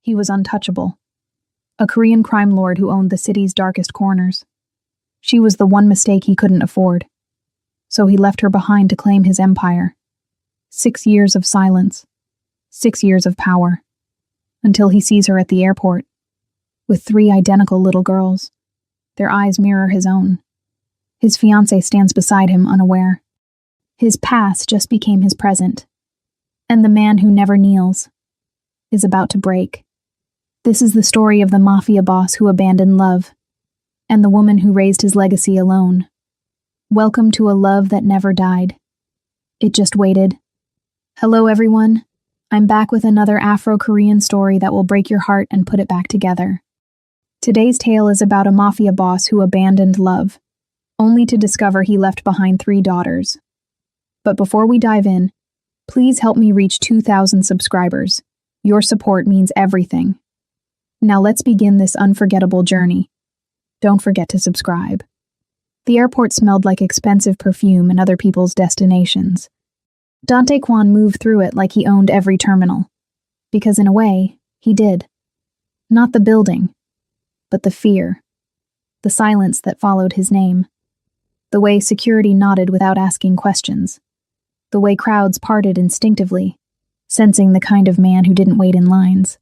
He was untouchable. A Korean crime lord who owned the city's darkest corners. She was the one mistake he couldn't afford. So he left her behind to claim his empire. 6 years of silence. 6 years of power. Until he sees her at the airport. With 3 identical little girls. Their eyes mirror his own. His fiancée stands beside him, unaware. His past just became his present. And the man who never kneels is about to break. This is the story of the mafia boss who abandoned love, and the woman who raised his legacy alone. Welcome to a love that never died. It just waited. Hello, everyone. I'm back with another Afro-Korean story that will break your heart and put it back together. Today's tale is about a mafia boss who abandoned love, only to discover he left behind 3 daughters. But before we dive in, please help me reach 2,000 subscribers. Your support means everything. Now let's begin this unforgettable journey. Don't forget to subscribe. The airport smelled like expensive perfume and other people's destinations. Dante Kwan moved through it like he owned every terminal. Because in a way, he did. Not the building, but the fear. The silence that followed his name. The way security nodded without asking questions. The way crowds parted instinctively, sensing the kind of man who didn't wait in lines.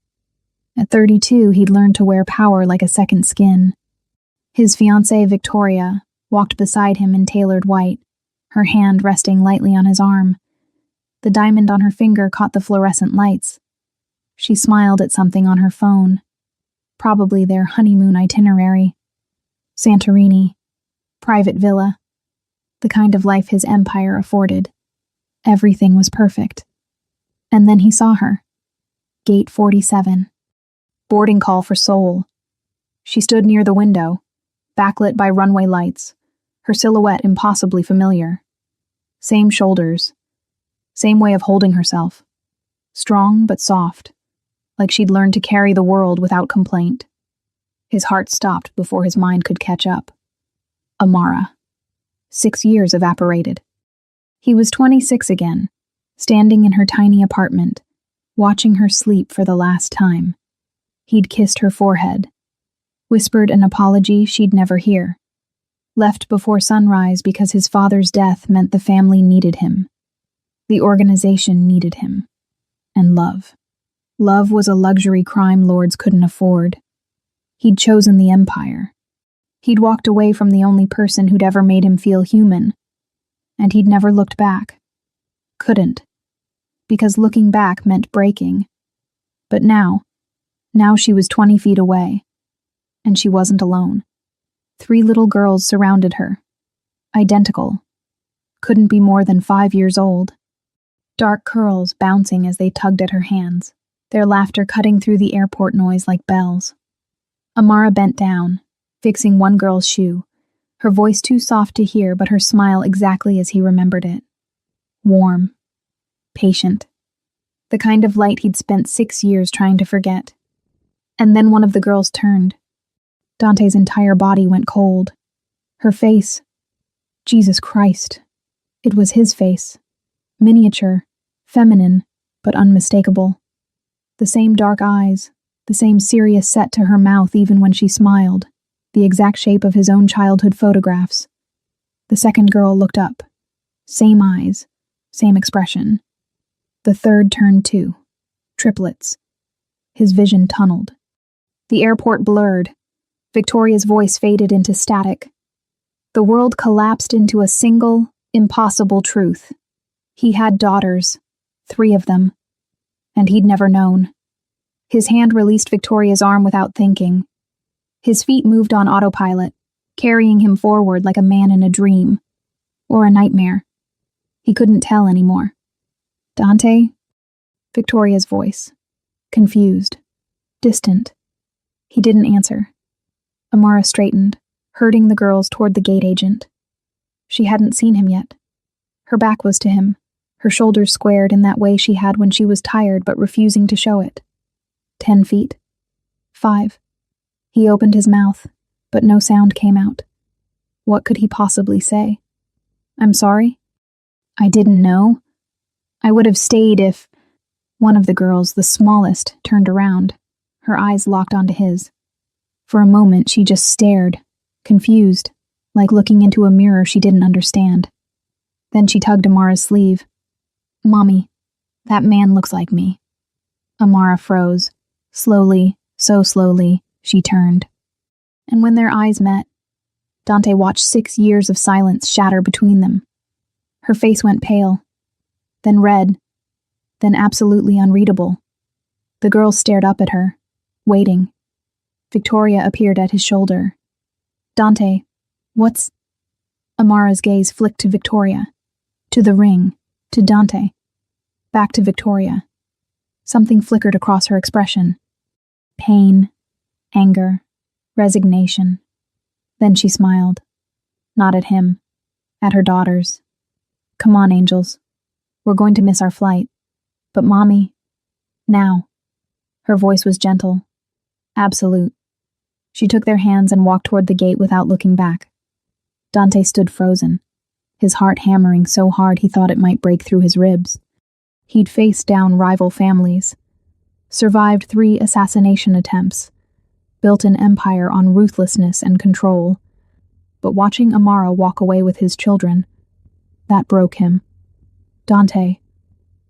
At 32, he'd learned to wear power like a second skin. His fiancée, Victoria, walked beside him in tailored white, her hand resting lightly on his arm. The diamond on her finger caught the fluorescent lights. She smiled at something on her phone. Probably their honeymoon itinerary. Santorini. Private villa. The kind of life his empire afforded. Everything was perfect. And then he saw her. Gate 47. Boarding call for Seoul. She stood near the window, backlit by runway lights, her silhouette impossibly familiar. Same shoulders. Same way of holding herself. Strong but soft, like she'd learned to carry the world without complaint. His heart stopped before his mind could catch up. Amara. 6 years evaporated. He was 26 again, standing in her tiny apartment, watching her sleep for the last time. He'd kissed her forehead, whispered an apology she'd never hear, left before sunrise because his father's death meant the family needed him. The organization needed him. And love. Love was a luxury crime lords couldn't afford. He'd chosen the empire. He'd walked away from the only person who'd ever made him feel human. And he'd never looked back. Couldn't. Because looking back meant breaking. But now she was 20 feet away. And she wasn't alone. 3 little girls surrounded her. Identical. Couldn't be more than 5 years old. Dark curls bouncing as they tugged at her hands, their laughter cutting through the airport noise like bells. Amara bent down, fixing one girl's shoe, her voice too soft to hear but her smile exactly as he remembered it. Warm. Patient. The kind of light he'd spent 6 years trying to forget. And then one of the girls turned. Dante's entire body went cold. Her face. Jesus Christ. It was his face. Miniature, feminine, but unmistakable. The same dark eyes, the same serious set to her mouth even when she smiled, the exact shape of his own childhood photographs. The second girl looked up. Same eyes, same expression. The third turned too. Triplets. His vision tunneled. The airport blurred. Victoria's voice faded into static. The world collapsed into a single, impossible truth. He had daughters, 3 of them, and he'd never known. His hand released Victoria's arm without thinking. His feet moved on autopilot, carrying him forward like a man in a dream, or a nightmare. He couldn't tell anymore. Dante? Victoria's voice. Confused. Distant. He didn't answer. Amara straightened, herding the girls toward the gate agent. She hadn't seen him yet. Her back was to him, her shoulders squared in that way she had when she was tired but refusing to show it. 10 feet. 5. He opened his mouth, but no sound came out. What could he possibly say? I'm sorry? I didn't know. I would have stayed if... One of the girls, the smallest, turned around. Her eyes locked onto his. For a moment, she just stared, confused, like looking into a mirror she didn't understand. Then she tugged Amara's sleeve. "Mommy, that man looks like me." Amara froze. Slowly, so slowly, she turned. And when their eyes met, Dante watched 6 years of silence shatter between them. Her face went pale, then red, then absolutely unreadable. The girl stared up at her, waiting. Victoria appeared at his shoulder. "Dante, what's—" Amara's gaze flicked to Victoria, to the ring, to Dante, back to Victoria. Something flickered across her expression. Pain, anger, resignation. Then she smiled. Not at him, at her daughters. "Come on, angels. We're going to miss our flight. But Mommy, now." Her voice was gentle, absolute. She took their hands and walked toward the gate without looking back. Dante stood frozen, his heart hammering so hard he thought it might break through his ribs. He'd faced down rival families, survived 3 assassination attempts, built an empire on ruthlessness and control. But watching Amara walk away with his children, that broke him. "Dante."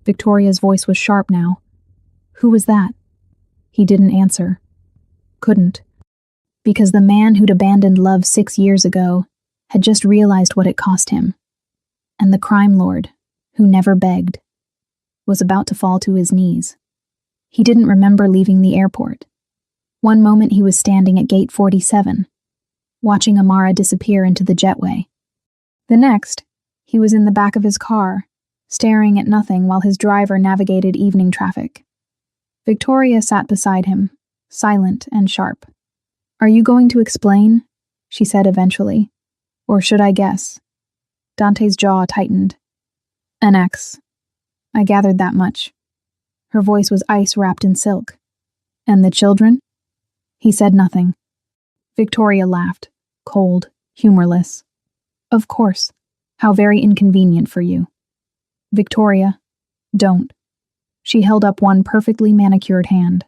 Victoria's voice was sharp now. "Who was that?" He didn't answer. Couldn't. Because the man who'd abandoned love 6 years ago had just realized what it cost him. And the crime lord, who never begged, was about to fall to his knees. He didn't remember leaving the airport. One moment he was standing at gate 47, watching Amara disappear into the jetway. The next, he was in the back of his car, staring at nothing while his driver navigated evening traffic. Victoria sat beside him, silent and sharp. "Are you going to explain?" she said eventually. "Or should I guess?" Dante's jaw tightened. "An ex. I gathered that much." Her voice was ice wrapped in silk. "And the children?" He said nothing. Victoria laughed, cold, humorless. "Of course. How very inconvenient for you." "Victoria, don't." She held up one perfectly manicured hand.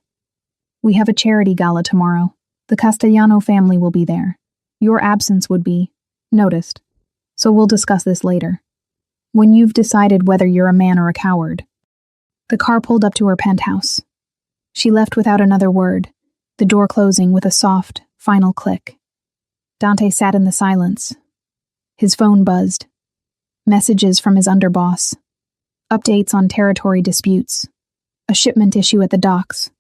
"We have a charity gala tomorrow. The Castellano family will be there. Your absence would be noticed. So we'll discuss this later. When you've decided whether you're a man or a coward." The car pulled up to her penthouse. She left without another word, the door closing with a soft, final click. Dante sat in the silence. His phone buzzed. Messages from his underboss. Updates on territory disputes. A shipment issue at the docks.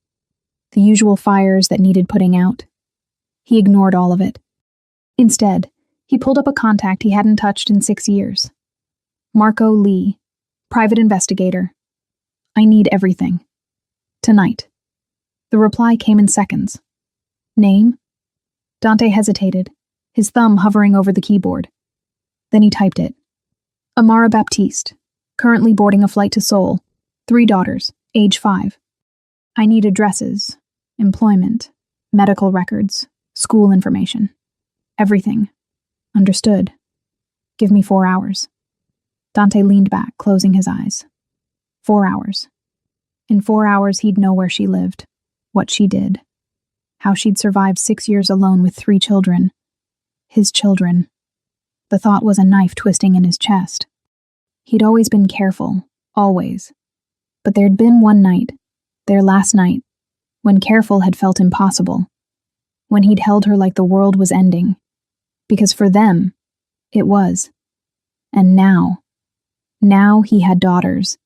The usual fires that needed putting out. He ignored all of it. Instead, he pulled up a contact he hadn't touched in 6 years. Marco Lee, private investigator. "I need everything. Tonight." The reply came in seconds. "Name?" Dante hesitated, his thumb hovering over the keyboard. Then he typed it. "Amara Baptiste, currently boarding a flight to Seoul. 3 daughters, age 5. I need addresses, employment, medical records, school information. Everything. Understood. Give me 4 hours." Dante leaned back, closing his eyes. 4 hours. In 4 hours, he'd know where she lived, what she did, how she'd survived 6 years alone with 3 children. His children. The thought was a knife twisting in his chest. He'd always been careful, always. But there'd been one night, their last night, when careful had felt impossible, when he'd held her like the world was ending. Because for them, it was. And now he had daughters.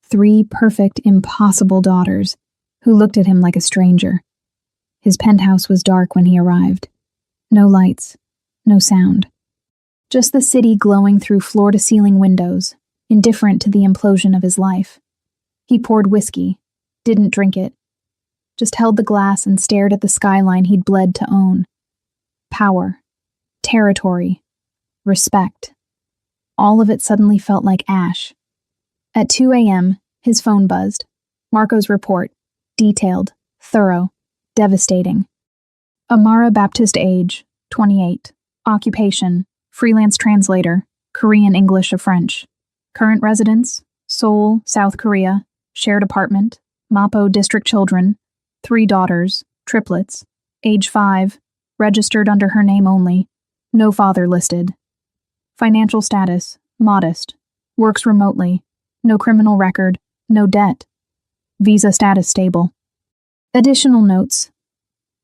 3 perfect, impossible daughters, who looked at him like a stranger. His penthouse was dark when he arrived. No lights, no sound. Just the city glowing through floor-to-ceiling windows, indifferent to the implosion of his life. He poured whiskey, didn't drink it, just held the glass and stared at the skyline he'd bled to own. Power, territory, respect. All of it suddenly felt like ash. At 2 a.m., his phone buzzed. Marco's report, detailed, thorough, devastating. Amara Baptiste, age, 28. Occupation, freelance translator, Korean English to French. Current residence, Seoul, South Korea. Shared apartment, Mapo District children, 3 daughters, triplets, age 5, registered under her name only, no father listed. Financial status, modest, works remotely, no criminal record, no debt. Visa status stable. Additional notes.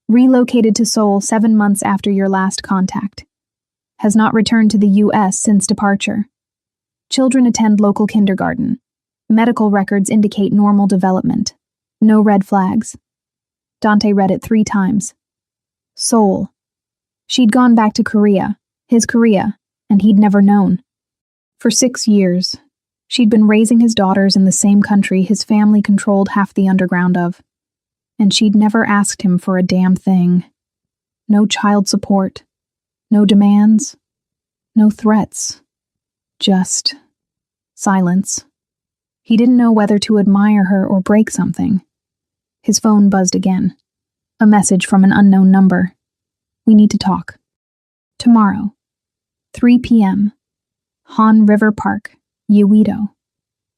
Relocated to Seoul 7 months after your last contact. Has not returned to the U.S. since departure. Children attend local kindergarten. Medical records indicate normal development. No red flags. Dante read it 3 times. Seoul. She'd gone back to Korea, his Korea, and he'd never known. For 6 years, she'd been raising his daughters in the same country his family controlled half the underground of. And she'd never asked him for a damn thing. No child support. No demands. No threats. Just silence. He didn't know whether to admire her or break something. His phone buzzed again. A message from an unknown number. We need to talk. Tomorrow. 3 p.m. Han River Park, Uedo.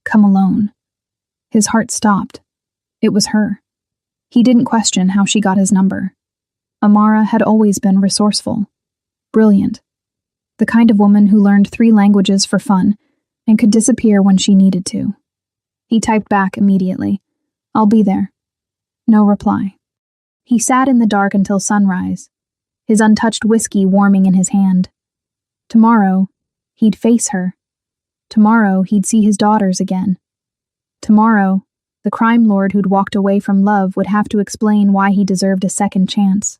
Come alone. His heart stopped. It was her. He didn't question how she got his number. Amara had always been resourceful. Brilliant. The kind of woman who learned 3 languages for fun and could disappear when she needed to. He typed back immediately. I'll be there. No reply. He sat in the dark until sunrise, his untouched whiskey warming in his hand. Tomorrow, he'd face her. Tomorrow, he'd see his daughters again. Tomorrow, the crime lord who'd walked away from love would have to explain why he deserved a second chance.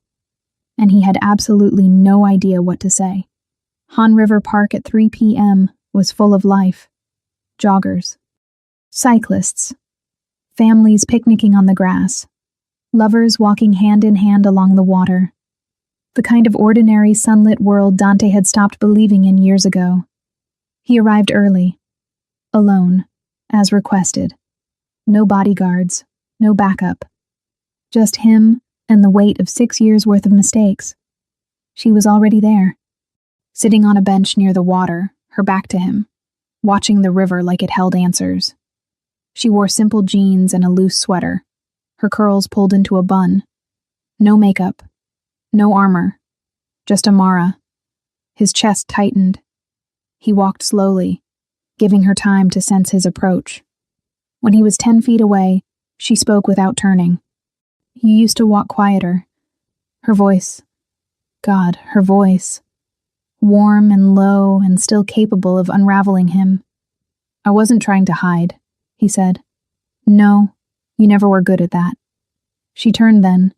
And he had absolutely no idea what to say. Han River Park at 3 p.m. was full of life. Joggers. Cyclists. Families picnicking on the grass. Lovers walking hand in hand along the water. The kind of ordinary sunlit world Dante had stopped believing in years ago. He arrived early. Alone, as requested. No bodyguards, no backup. Just him and the weight of 6 years' worth of mistakes. She was already there. Sitting on a bench near the water, her back to him, watching the river like it held answers. She wore simple jeans and a loose sweater, her curls pulled into a bun. No makeup, no armor, just Amara. His chest tightened. He walked slowly, giving her time to sense his approach. When he was 10 feet away, she spoke without turning. You used to walk quieter. Her voice. God, her voice. Warm and low and still capable of unraveling him. I wasn't trying to hide, he said. No, you never were good at that. She turned then,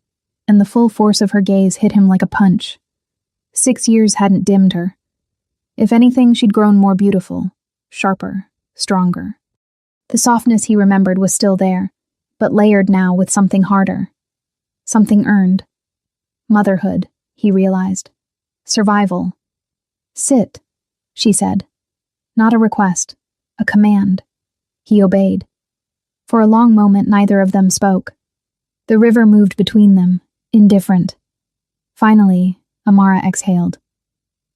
and the full force of her gaze hit him like a punch. 6 years hadn't dimmed her. If anything, she'd grown more beautiful, sharper, stronger. The softness he remembered was still there, but layered now with something harder. Something earned. Motherhood, he realized. Survival. Sit, she said. Not a request, a command. He obeyed. For a long moment, neither of them spoke. The river moved between them, indifferent. Finally, Amara exhaled.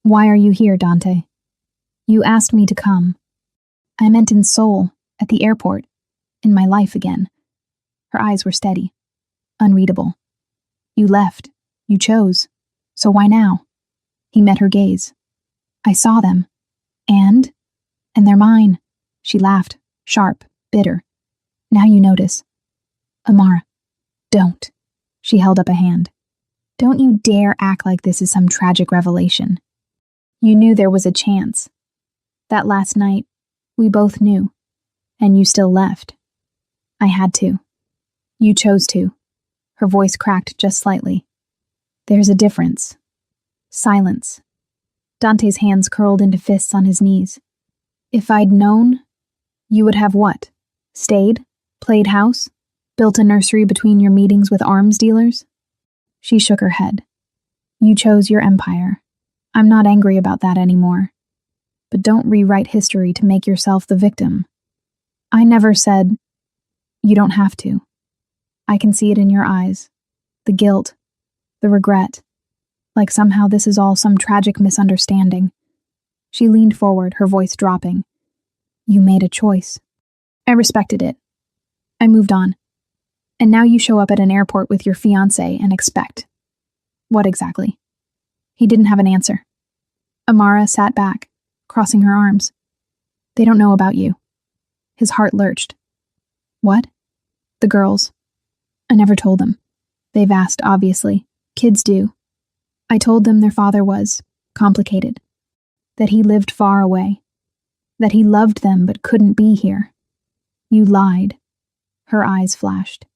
Why are you here, Dante? You asked me to come. I meant in Seoul, at the airport, in my life again. Her eyes were steady, unreadable. You left. You chose. So why now? He met her gaze. I saw them. And they're mine. She laughed, sharp, bitter. Now you notice. Amara, don't. She held up a hand. Don't you dare act like this is some tragic revelation. You knew there was a chance. That last night, we both knew. And you still left. I had to. You chose to. Her voice cracked just slightly. There's a difference. Silence. Dante's hands curled into fists on his knees. If I'd known, you would have what? Stayed? Played house? Built a nursery between your meetings with arms dealers? She shook her head. You chose your empire. I'm not angry about that anymore. But don't rewrite history to make yourself the victim. I never said, you don't have to. I can see it in your eyes. The guilt. The regret. Like somehow this is all some tragic misunderstanding. She leaned forward, her voice dropping. You made a choice. I respected it. I moved on. And now you show up at an airport with your fiancé and expect. What exactly? He didn't have an answer. Amara sat back, crossing her arms. They don't know about you. His heart lurched. What? The girls. I never told them. They've asked, obviously. Kids do. I told them their father was complicated. That he lived far away. That he loved them but couldn't be here. You lied. Her eyes flashed.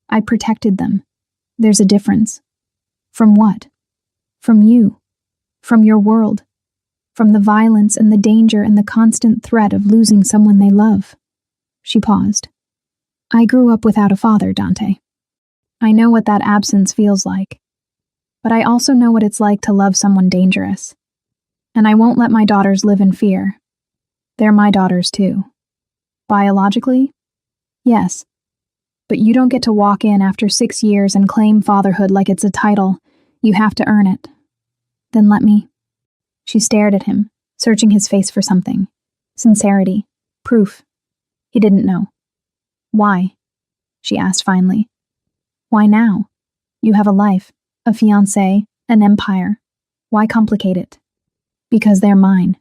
I protected them. There's a difference. From what? From you. From your world. From the violence and the danger and the constant threat of losing someone they love. She paused. I grew up without a father, Dante. I know what that absence feels like. But I also know what it's like to love someone dangerous. And I won't let my daughters live in fear. They're my daughters too. Biologically? Yes. But you don't get to walk in after 6 years and claim fatherhood like it's a title. You have to earn it. Then let me. She stared at him, searching his face for something. Sincerity. Proof. He didn't know. Why? She asked finally. Why now? You have a life, a fiancé, an empire. Why complicate it? Because they're mine.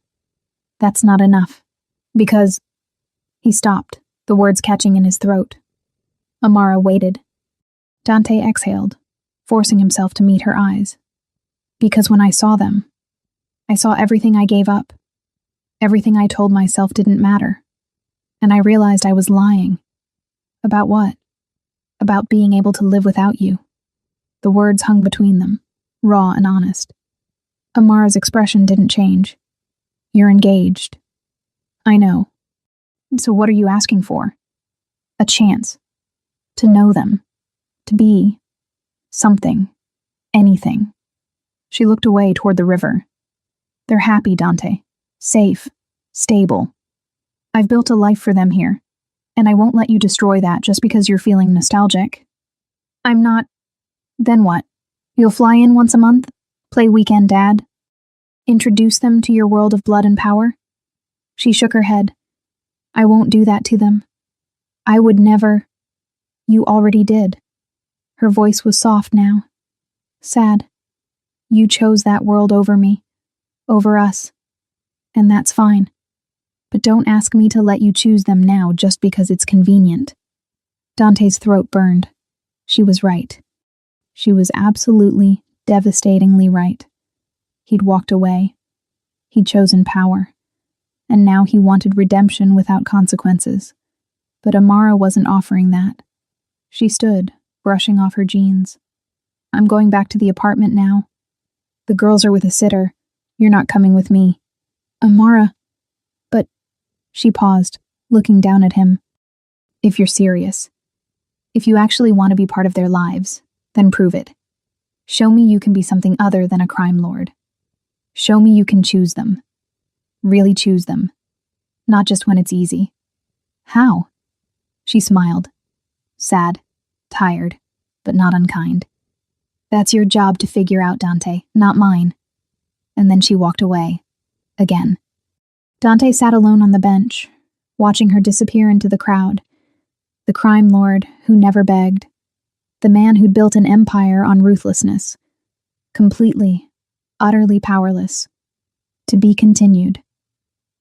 That's not enough. Because... He stopped, the words catching in his throat. Amara waited. Dante exhaled, forcing himself to meet her eyes. Because when I saw them, I saw everything I gave up. Everything I told myself didn't matter. And I realized I was lying. About what? About being able to live without you. The words hung between them, raw and honest. Amara's expression didn't change. You're engaged. I know. So what are you asking for? A chance. To know them. To be. Something. Anything. She looked away toward the river. They're happy, Dante. Safe. Stable. I've built a life for them here. And I won't let you destroy that just because you're feeling nostalgic. I'm not... Then what? You'll fly in once a month? Play weekend dad? Introduce them to your world of blood and power? She shook her head. I won't do that to them. I would never. You already did. Her voice was soft now. Sad. You chose that world over me. Over us. And that's fine. But don't ask me to let you choose them now just because it's convenient. Dante's throat burned. She was right. She was absolutely, devastatingly right. He'd walked away. He'd chosen power. And now he wanted redemption without consequences. But Amara wasn't offering that. She stood, brushing off her jeans. I'm going back to the apartment now. The girls are with a sitter. You're not coming with me. Amara. But... She paused, looking down at him. If you're serious. If you actually want to be part of their lives, then prove it. Show me you can be something other than a crime lord. Show me you can choose them. Really choose them. Not just when it's easy. How? She smiled. Sad, tired, but not unkind. That's your job to figure out, Dante, not mine. And then she walked away. Again. Dante sat alone on the bench, watching her disappear into the crowd. The crime lord who never begged. The man who'd built an empire on ruthlessness. Completely, utterly powerless. To be continued.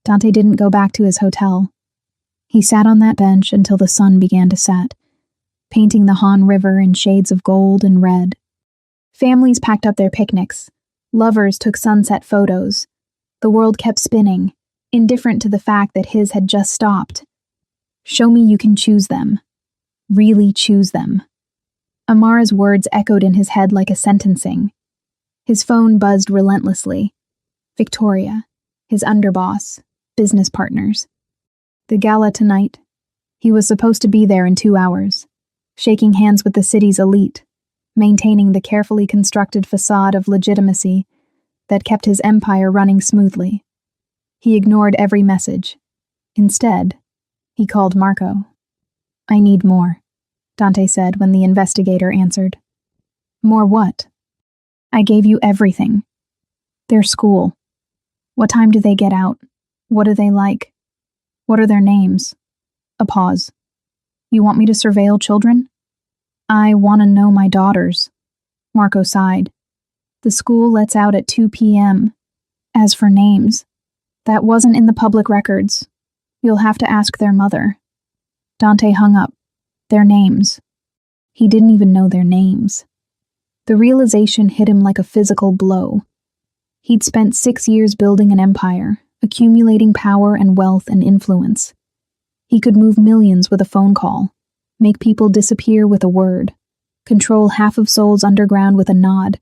Dante didn't go back to his hotel. He sat on that bench until the sun began to set, painting the Han River in shades of gold and red. Families packed up their picnics. Lovers took sunset photos. The world kept spinning, indifferent to the fact that his had just stopped. Show me you can choose them. Really choose them. Amara's words echoed in his head like a sentencing. His phone buzzed relentlessly. Victoria, his underboss, business partners. The gala tonight. He was supposed to be there in 2 hours, shaking hands with the city's elite, maintaining the carefully constructed facade of legitimacy that kept his empire running smoothly. He ignored every message. Instead, he called Marco. I need more, Dante said when the investigator answered. More what? I gave you everything. Their school. What time do they get out? What do they like? What are their names? A pause. You want me to surveil children? I want to know my daughters, Marco sighed. The school lets out at 2 p.m. As for names, that wasn't in the public records. You'll have to ask their mother. Dante hung up. Their names. He didn't even know their names. The realization hit him like a physical blow. He'd spent 6 years building an empire, accumulating power and wealth and influence. He could move millions with a phone call, make people disappear with a word, control half of Seoul's underground with a nod.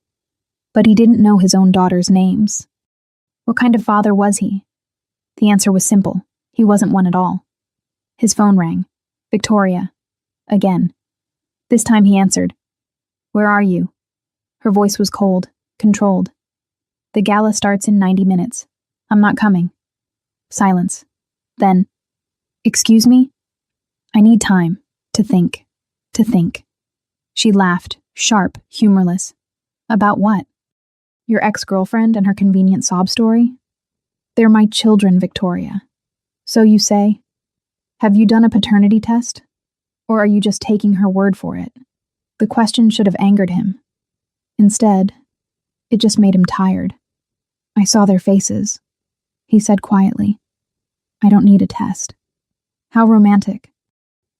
But he didn't know his own daughters' names. What kind of father was he? The answer was simple. He wasn't one at all. His phone rang. Victoria. Again. This time he answered. Where are you? Her voice was cold, controlled. The gala starts in 90 minutes. I'm not coming. Silence. Then, excuse me? I need time to think. She laughed, sharp, humorless. About what? Your ex-girlfriend and her convenient sob story? They're my children, Victoria. So you say? Have you done a paternity test? Or are you just taking her word for it? The question should have angered him. Instead, it just made him tired. I saw their faces. He said quietly, I don't need a test. How romantic.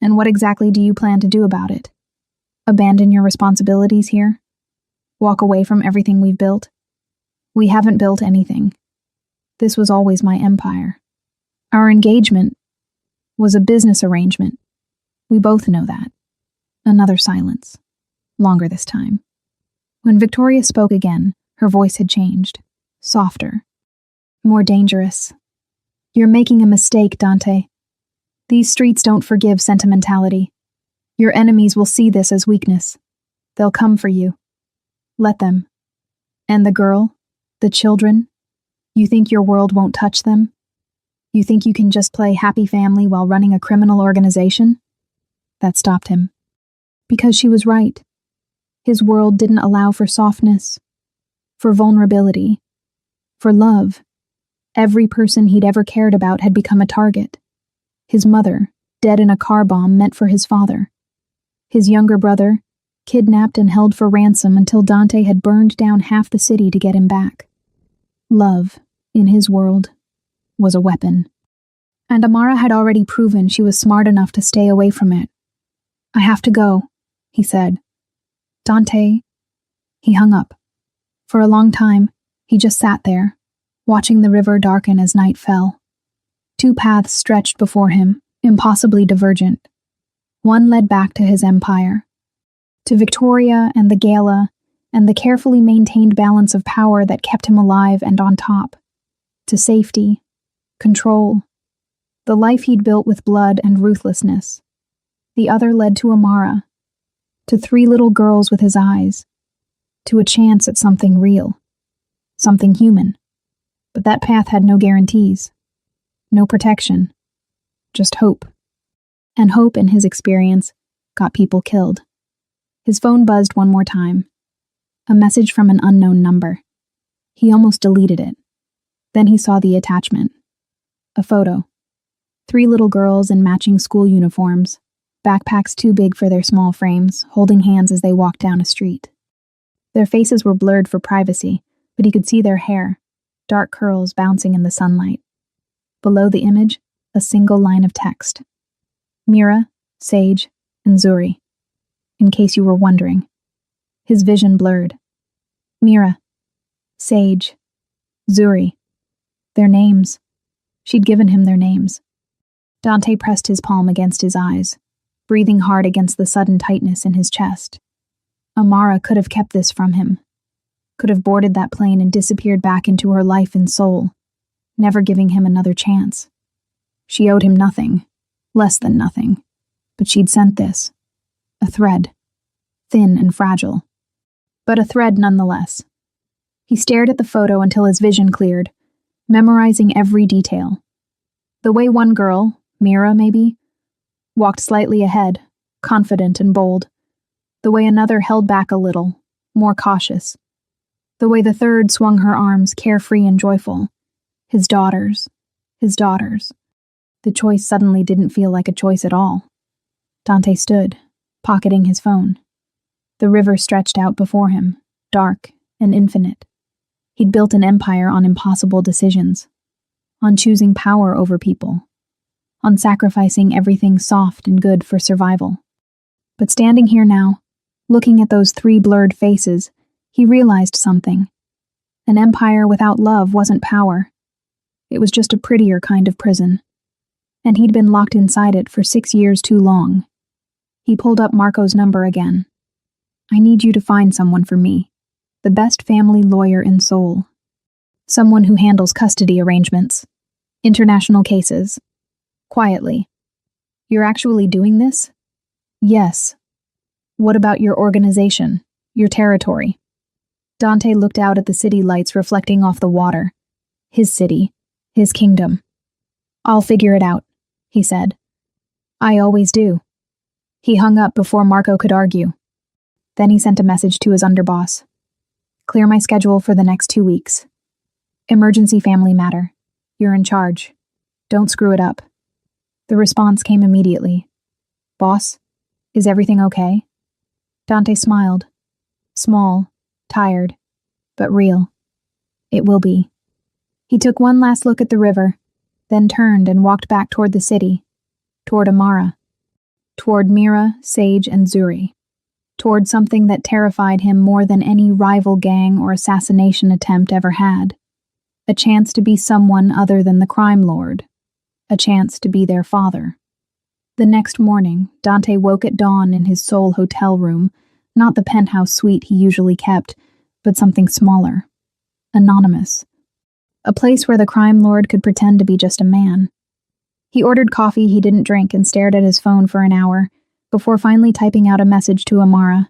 And what exactly do you plan to do about it? Abandon your responsibilities here? Walk away from everything we've built? We haven't built anything. This was always my empire. Our engagement was a business arrangement. We both know that. Another silence. Longer this time. When Victoria spoke again, her voice had changed. Softer. More dangerous. You're making a mistake, Dante. These streets don't forgive sentimentality. Your enemies will see this as weakness. They'll come for you. Let them. And the girl? The children? You think your world won't touch them? You think you can just play happy family while running a criminal organization? That stopped him. Because she was right. His world didn't allow for softness, for vulnerability, for love. Every person he'd ever cared about had become a target. His mother, dead in a car bomb meant for his father. His younger brother, kidnapped and held for ransom until Dante had burned down half the city to get him back. Love, in his world, was a weapon. And Amara had already proven she was smart enough to stay away from it. I have to go, he said. Dante. He hung up. For a long time, he just sat there, watching the river darken as night fell. 2 paths stretched before him, impossibly divergent. One led back to his empire, to Victoria and the gala, and the carefully maintained balance of power that kept him alive and on top. To safety, control, the life he'd built with blood and ruthlessness. The other led to Amara, to 3 little girls with his eyes, to a chance at something real, something human. But that path had no guarantees, no protection, just hope. And hope, in his experience, got people killed. His phone buzzed one more time. A message from an unknown number. He almost deleted it. Then he saw the attachment. A photo. 3 little girls in matching school uniforms, backpacks too big for their small frames, holding hands as they walked down a street. Their faces were blurred for privacy, but he could see their hair, dark curls bouncing in the sunlight. Below the image, a single line of text. Mira, Sage, and Zuri. In case you were wondering. His vision blurred. Mira, Sage, Zuri. Their names. She'd given him their names. Dante pressed his palm against his eyes, breathing hard against the sudden tightness in his chest. Amara could have kept this from him. Could have boarded that plane and disappeared back into her life and soul, never giving him another chance. She owed him nothing. Less than nothing. But she'd sent this. A thread. Thin and fragile. But a thread nonetheless. He stared at the photo until his vision cleared, memorizing every detail. The way one girl, Mira maybe, walked slightly ahead, confident and bold. The way another held back a little, more cautious. The way the third swung her arms, carefree and joyful. His daughters. His daughters. The choice suddenly didn't feel like a choice at all. Dante stood, pocketing his phone. The river stretched out before him, dark and infinite. He'd built an empire on impossible decisions, on choosing power over people, on sacrificing everything soft and good for survival. But standing here now, looking at those 3 blurred faces, he realized something. An empire without love wasn't power. It was just a prettier kind of prison. And he'd been locked inside it for 6 years too long. He pulled up Marco's number again. I need you to find someone for me. The best family lawyer in Seoul. Someone who handles custody arrangements. International cases. Quietly. You're actually doing this? Yes. What about your organization? Your territory? Dante looked out at the city lights reflecting off the water. His city. His kingdom. I'll figure it out, he said. I always do. He hung up before Marco could argue. Then he sent a message to his underboss. Clear my schedule for the next 2 weeks. Emergency family matter. You're in charge. Don't screw it up. The response came immediately. Boss, is everything okay? Dante smiled. Small, tired, but real. It will be. He took one last look at the river, then turned and walked back toward the city, toward Amara, toward Mira, Sage, and Zuri, toward something that terrified him more than any rival gang or assassination attempt ever had. A chance to be someone other than the crime lord. A chance to be their father. The next morning, Dante woke at dawn in his Seoul hotel room, not the penthouse suite he usually kept, but something smaller. Anonymous. A place where the crime lord could pretend to be just a man. He ordered coffee he didn't drink and stared at his phone for an hour, before finally typing out a message to Amara.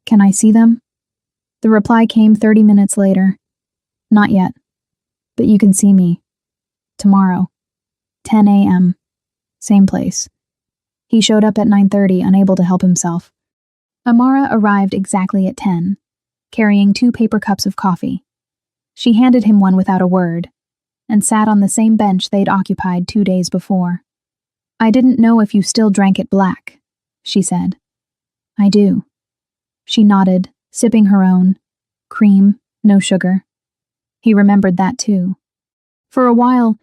Can I see them? The reply came 30 minutes later. Not yet. But you can see me. Tomorrow. 10 a.m. Same place. He showed up at 9:30, unable to help himself. Amara arrived exactly at 10, carrying 2 paper cups of coffee. She handed him one without a word, and sat on the same bench they'd occupied 2 days before. I didn't know if you still drank it black, she said. I do. She nodded, sipping her own. Cream, no sugar. He remembered that too. For a while,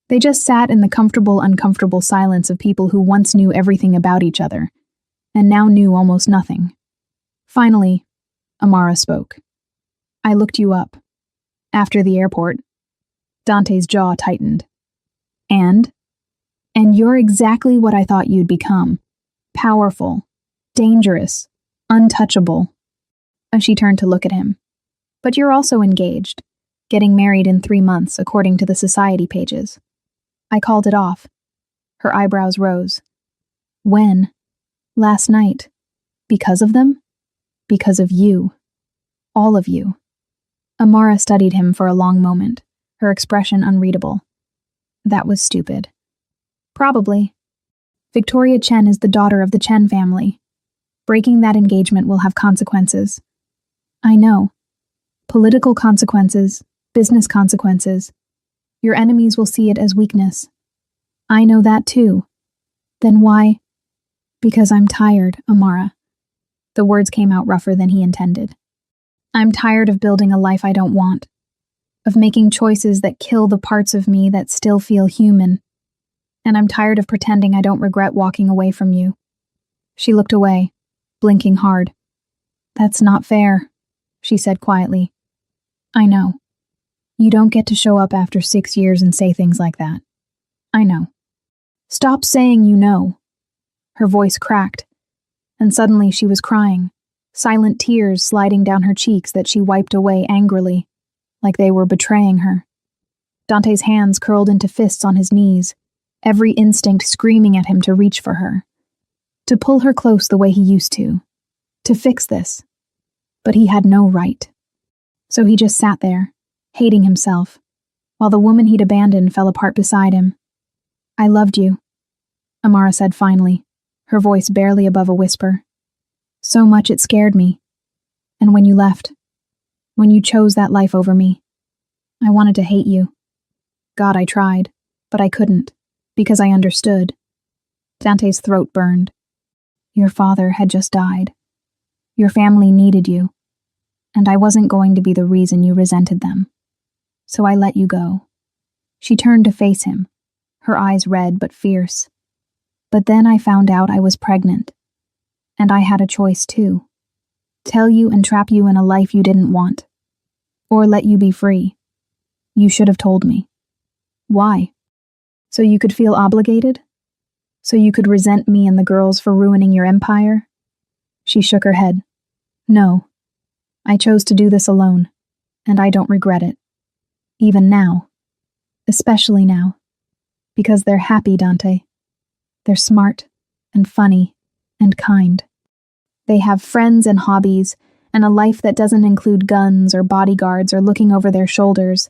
they just sat in the comfortable, uncomfortable silence of people who once knew everything about each other, and now knew almost nothing. Finally, Amara spoke. I looked you up. After the airport. Dante's jaw tightened. And you're exactly what I thought you'd become. Powerful, dangerous, untouchable. She turned to look at him. But you're also engaged, getting married in 3 months according to the society pages. I called it off. Her eyebrows rose. When? Last night. Because of them? Because of you. All of you. Amara studied him for a long moment, her expression unreadable. That was stupid. Probably. Victoria Chen is the daughter of the Chen family. Breaking that engagement will have consequences. I know. Political consequences, business consequences. Your enemies will see it as weakness. I know that too. Then why? Because I'm tired, Amara. The words came out rougher than he intended. I'm tired of building a life I don't want. Of making choices that kill the parts of me that still feel human. And I'm tired of pretending I don't regret walking away from you. She looked away, blinking hard. That's not fair, she said quietly. I know. You don't get to show up after 6 years and say things like that. I know. Stop saying you know. Her voice cracked, and suddenly she was crying, silent tears sliding down her cheeks that she wiped away angrily, like they were betraying her. Dante's hands curled into fists on his knees, every instinct screaming at him to reach for her. To pull her close the way he used to fix this. But he had no right. So he just sat there, hating himself, while the woman he'd abandoned fell apart beside him. I loved you, Amara said finally, her voice barely above a whisper. So much it scared me. And when you left, when you chose that life over me, I wanted to hate you. God, I tried, but I couldn't, because I understood. Dante's throat burned. Your father had just died. Your family needed you, and I wasn't going to be the reason you resented them. So I let you go." She turned to face him, her eyes red but fierce. "But then I found out I was pregnant, and I had a choice too. Tell you and trap you in a life you didn't want, or let you be free. You should have told me." "Why? So you could feel obligated? So you could resent me and the girls for ruining your empire?" She shook her head. "No. I chose to do this alone, and I don't regret it. Even now. Especially now. Because they're happy, Dante. They're smart, and funny, and kind. They have friends and hobbies, and a life that doesn't include guns or bodyguards or looking over their shoulders.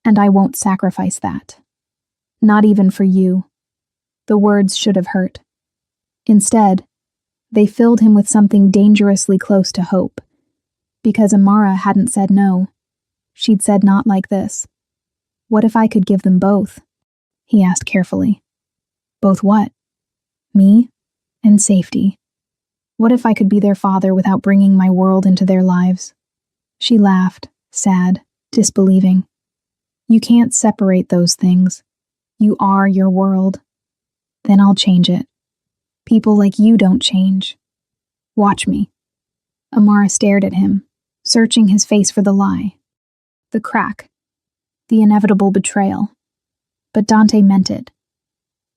And I won't sacrifice that. Not even for you." The words should have hurt. Instead, they filled him with something dangerously close to hope. Because Amara hadn't said no. She'd said not like this. "What if I could give them both?" he asked carefully. "Both what?" "Me and safety. What if I could be their father without bringing my world into their lives?" She laughed, sad, disbelieving. "You can't separate those things. You are your world." "Then I'll change it. People like you don't change. Watch me." Amara stared at him, searching his face for the lie. The crack. The inevitable betrayal. But Dante meant it.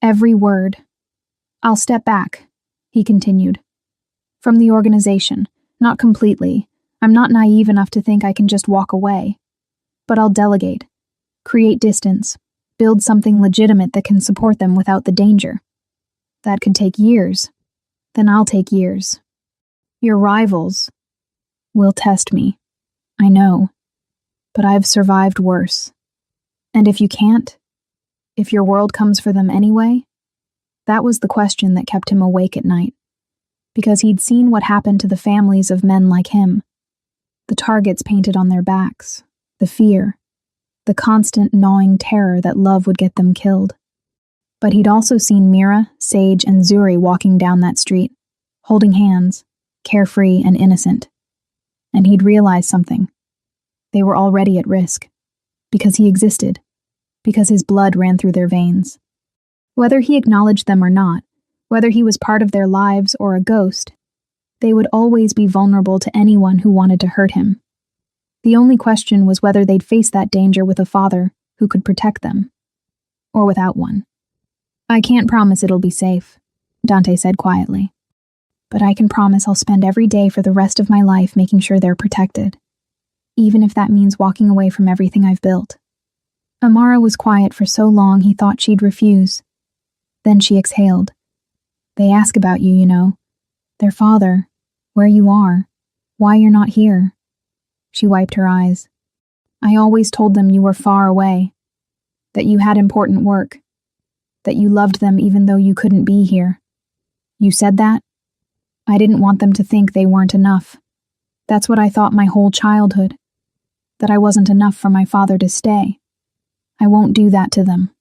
Every word. "I'll step back," he continued. "From the organization. Not completely. I'm not naive enough to think I can just walk away. But I'll delegate. Create distance. Build something legitimate that can support them without the danger. That could take years. Then I'll take years. Your rivals will test me. I know. But I've survived worse. And if you can't, if your world comes for them anyway?" That was the question that kept him awake at night. Because he'd seen what happened to the families of men like him. The targets painted on their backs, the fear, the constant gnawing terror that love would get them killed. But he'd also seen Mira, Sage, and Zuri walking down that street, holding hands, carefree and innocent. And he'd realized something. They were already at risk. Because he existed. Because his blood ran through their veins. Whether he acknowledged them or not, whether he was part of their lives or a ghost, they would always be vulnerable to anyone who wanted to hurt him. The only question was whether they'd face that danger with a father who could protect them. Or without one. "I can't promise it'll be safe," Dante said quietly. "But I can promise I'll spend every day for the rest of my life making sure they're protected. Even if that means walking away from everything I've built." Amara was quiet for so long he thought she'd refuse. Then she exhaled. "They ask about you, you know. Their father, where you are, why you're not here." She wiped her eyes. "I always told them you were far away. That you had important work. That you loved them even though you couldn't be here. You said that? I didn't want them to think they weren't enough. That's what I thought my whole childhood. That I wasn't enough for my father to stay. I won't do that to them."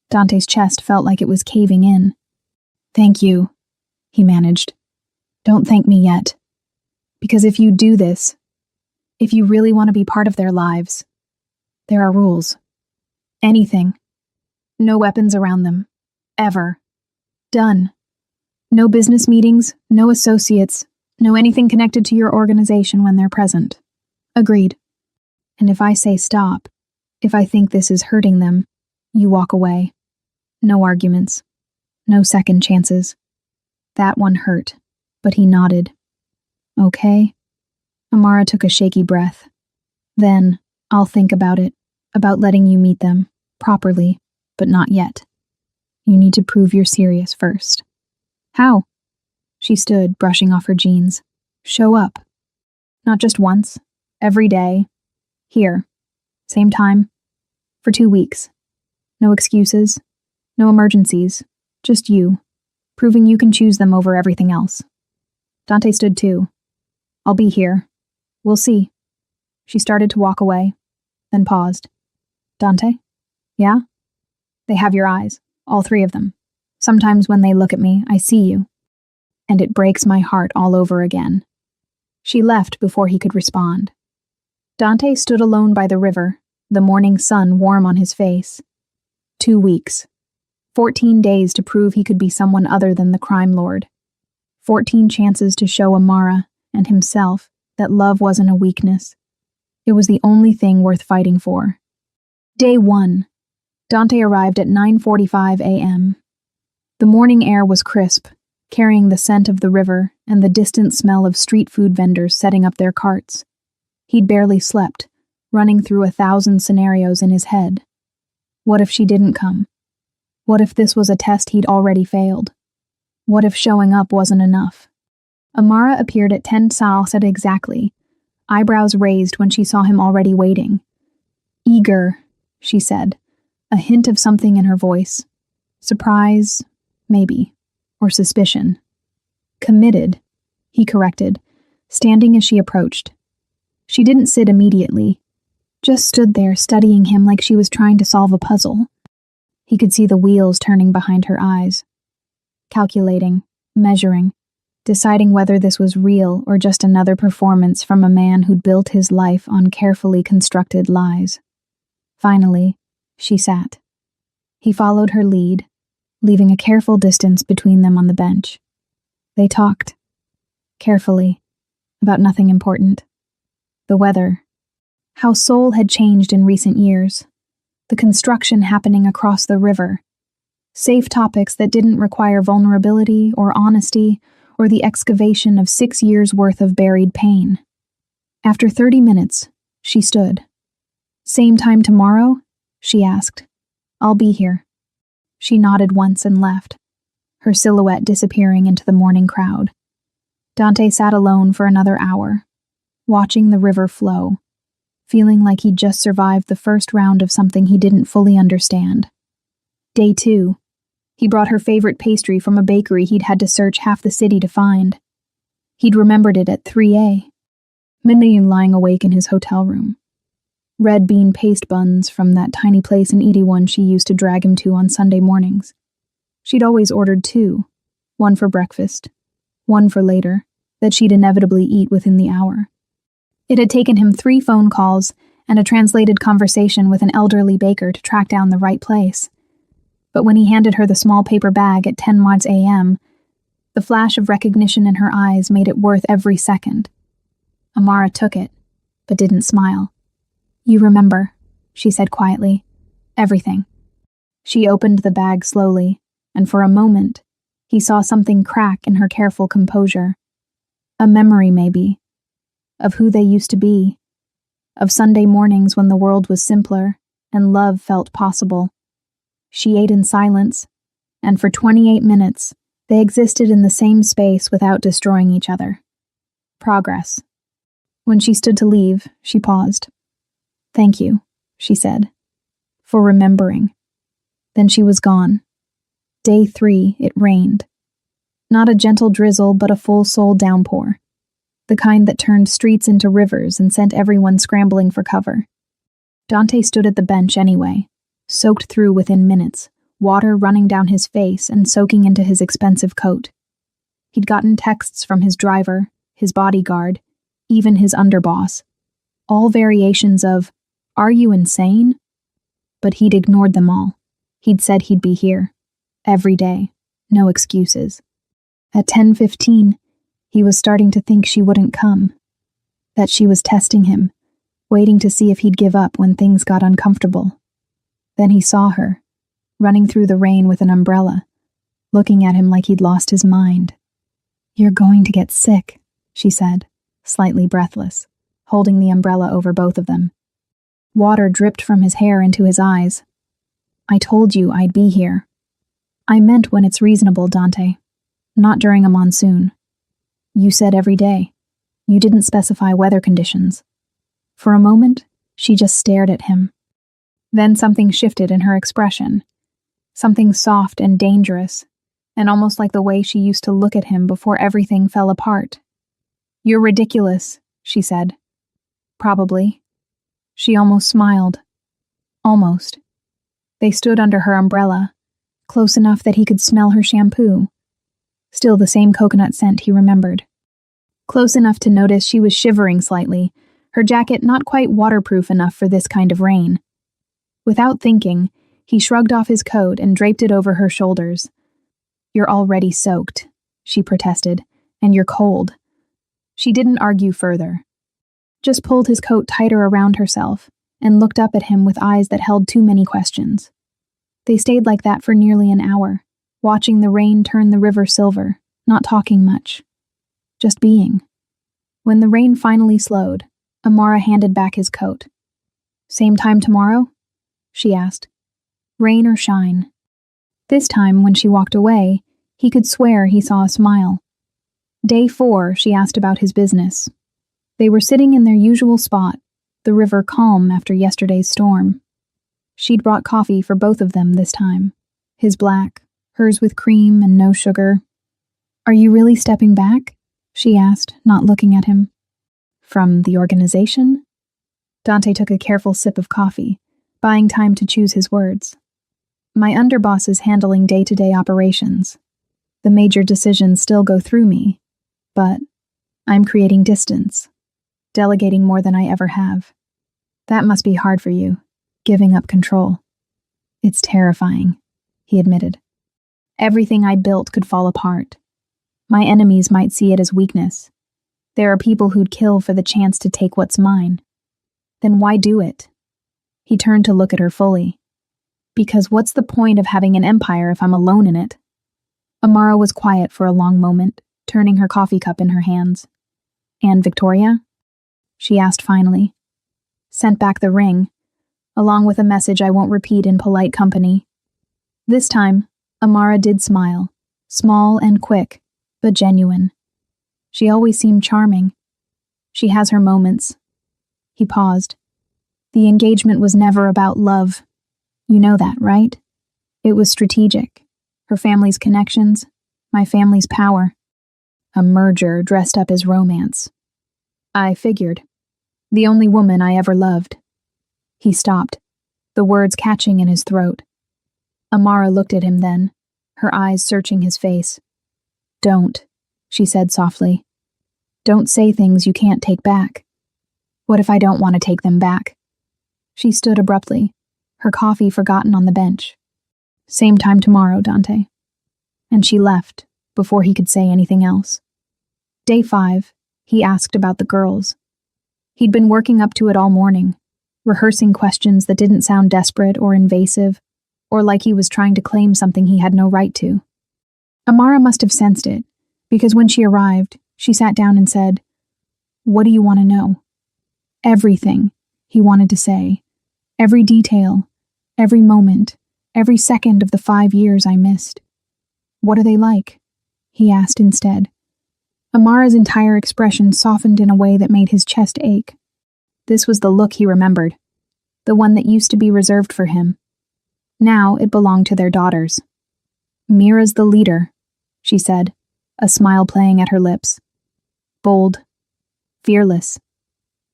Dante's chest felt like it was caving in. "Thank you," he managed. "Don't thank me yet. Because if you do this, if you really want to be part of their lives, there are rules. Anything. No weapons around them. Ever. Done. No business meetings, no associates, no anything connected to your organization when they're present. Agreed. And if I say stop, if I think this is hurting them, you walk away. No arguments. No second chances." That one hurt, but he nodded. "Okay." Amara took a shaky breath. "Then, I'll think about it, about letting you meet them, properly, but not yet. You need to prove you're serious first." "How?" She stood, brushing off her jeans. "Show up. Not just once. Every day. Here. Same time. For 2 weeks. No excuses. No emergencies. Just you. Proving you can choose them over everything else." Dante stood too. "I'll be here. We'll see." She started to walk away, then paused. "Dante? Yeah?" "They have your eyes. All 3 of them. Sometimes when they look at me, I see you. And it breaks my heart all over again. She left before he could respond. Dante stood alone by the river, the morning sun warm on his face. 2 weeks. 14 days to prove he could be someone other than the crime lord. 14 chances to show Amara and himself that love wasn't a weakness. It was the only thing worth fighting for. Day 1. Dante arrived at 9:45 a.m. The morning air was crisp, carrying the scent of the river and the distant smell of street food vendors setting up their carts. He'd barely slept, running through 1,000 scenarios in his head. What if she didn't come? What if this was a test he'd already failed? What if showing up wasn't enough? Amara appeared at 10 Salsat exactly, eyebrows raised when she saw him already waiting. Eager, she said, a hint of something in her voice. Surprise, maybe, or suspicion. Committed, he corrected, standing as she approached. She didn't sit immediately, just stood there studying him like she was trying to solve a puzzle. He could see the wheels turning behind her eyes. Calculating, measuring, deciding whether this was real or just another performance from a man who'd built his life on carefully constructed lies. Finally, she sat. He followed her lead, leaving a careful distance between them on the bench. They talked, carefully, about nothing important. The weather, how Seoul had changed in recent years, the construction happening across the river, safe topics that didn't require vulnerability or honesty or the excavation of 6 years' worth of buried pain. After 30 minutes, she stood. Same time tomorrow? She asked. I'll be here. She nodded once and left, her silhouette disappearing into the morning crowd. Dante sat alone for another hour, watching the river flow, feeling like he'd just survived the first round of something he didn't fully understand. Day 2. He brought her favorite pastry from a bakery he'd had to search half the city to find. He'd remembered it at 3 midnight lying awake in his hotel room. Red bean paste buns from that tiny place in 81 she used to drag him to on Sunday mornings. She'd always ordered 2, one for breakfast, one for later, that she'd inevitably eat within the hour. It had taken him 3 phone calls and a translated conversation with an elderly baker to track down the right place. But when he handed her the small paper bag at 10 a.m., the flash of recognition in her eyes made it worth every second. Amara took it, but didn't smile. You remember, she said quietly. Everything. She opened the bag slowly, and for a moment, he saw something crack in her careful composure. A memory, maybe, of who they used to be, of Sunday mornings when the world was simpler and love felt possible. She ate in silence, and for 28 minutes, they existed in the same space without destroying each other. Progress. When she stood to leave, she paused. Thank you, she said, for remembering. Then she was gone. Day 3, it rained. Not a gentle drizzle, but a full-soul downpour. The kind that turned streets into rivers and sent everyone scrambling for cover. Dante stood at the bench anyway, soaked through within minutes, water running down his face and soaking into his expensive coat. He'd gotten texts from his driver, his bodyguard, even his underboss, all variations of, "Are you insane?" But he'd ignored them all. He'd said he'd be here. Every day. No excuses. At 10:15, he was starting to think she wouldn't come. That she was testing him, waiting to see if he'd give up when things got uncomfortable. Then he saw her, running through the rain with an umbrella, looking at him like he'd lost his mind. You're going to get sick, she said, slightly breathless, holding the umbrella over both of them. Water dripped from his hair into his eyes. I told you I'd be here. I meant when it's reasonable, Dante. Not during a monsoon. You said every day. You didn't specify weather conditions. For a moment, she just stared at him. Then something shifted in her expression. Something soft and dangerous, and almost like the way she used to look at him before everything fell apart. You're ridiculous, she said. Probably. She almost smiled. Almost. They stood under her umbrella, close enough that he could smell her shampoo. Still the same coconut scent he remembered. close enough to notice she was shivering slightly, her jacket not quite waterproof enough for this kind of rain. Without thinking, he shrugged off his coat and draped it over her shoulders. "You're already soaked," she protested, "and you're cold." She didn't argue further, just pulled his coat tighter around herself and looked up at him with eyes that held too many questions. They stayed like that for nearly an hour, watching the rain turn the river silver, not talking much, just being. When the rain finally slowed, Amara handed back his coat. "Same time tomorrow?" she asked. Rain or shine. This time, when she walked away, he could swear he saw a smile. Day 4, she asked about his business. They were sitting in their usual spot, the river calm after yesterday's storm. She'd brought coffee for both of them this time. His black, hers with cream and no sugar. "Are you really stepping back?" she asked, not looking at him. "From the organization?" Dante took a careful sip of coffee, buying time to choose his words. "My underboss is handling day-to-day operations. The major decisions still go through me, but I'm creating distance, delegating more than I ever have. That must be hard for you, giving up control." "It's terrifying," he admitted. "Everything I built could fall apart. My enemies might see it as weakness. There are people who'd kill for the chance to take what's mine. Then why do it?" He turned to look at her fully. "Because what's the point of having an empire if I'm alone in it?" Amara was quiet for a long moment, turning her coffee cup in her hands. "And Victoria?" she asked finally. "Sent back the ring, along with a message I won't repeat in polite company." This time, Amara did smile, small and quick, but genuine. She always seemed charming. She has her moments. He paused. "The engagement was never about love. You know that, right? It was strategic. Her family's connections, my family's power. A merger dressed up as romance. I figured. The only woman I ever loved." He stopped, the words catching in his throat. Amara looked at him then, her eyes searching his face. "Don't," she said softly. "Don't say things you can't take back." "What if I don't want to take them back?" She stood abruptly, her coffee forgotten on the bench. "Same time tomorrow, Dante." And she left, before he could say anything else. Day 5, he asked about the girls. He'd been working up to it all morning, rehearsing questions that didn't sound desperate or invasive, or like he was trying to claim something he had no right to. Amara must have sensed it, because when she arrived, she sat down and said, "What do you want to know?" Everything, he wanted to say. Every detail, every moment, every second of the 5 years I missed. "What are they like?" he asked instead. Amara's entire expression softened in a way that made his chest ache. This was the look he remembered, the one that used to be reserved for him. Now it belonged to their daughters. "Mira's the leader," she said, a smile playing at her lips. "Bold. Fearless.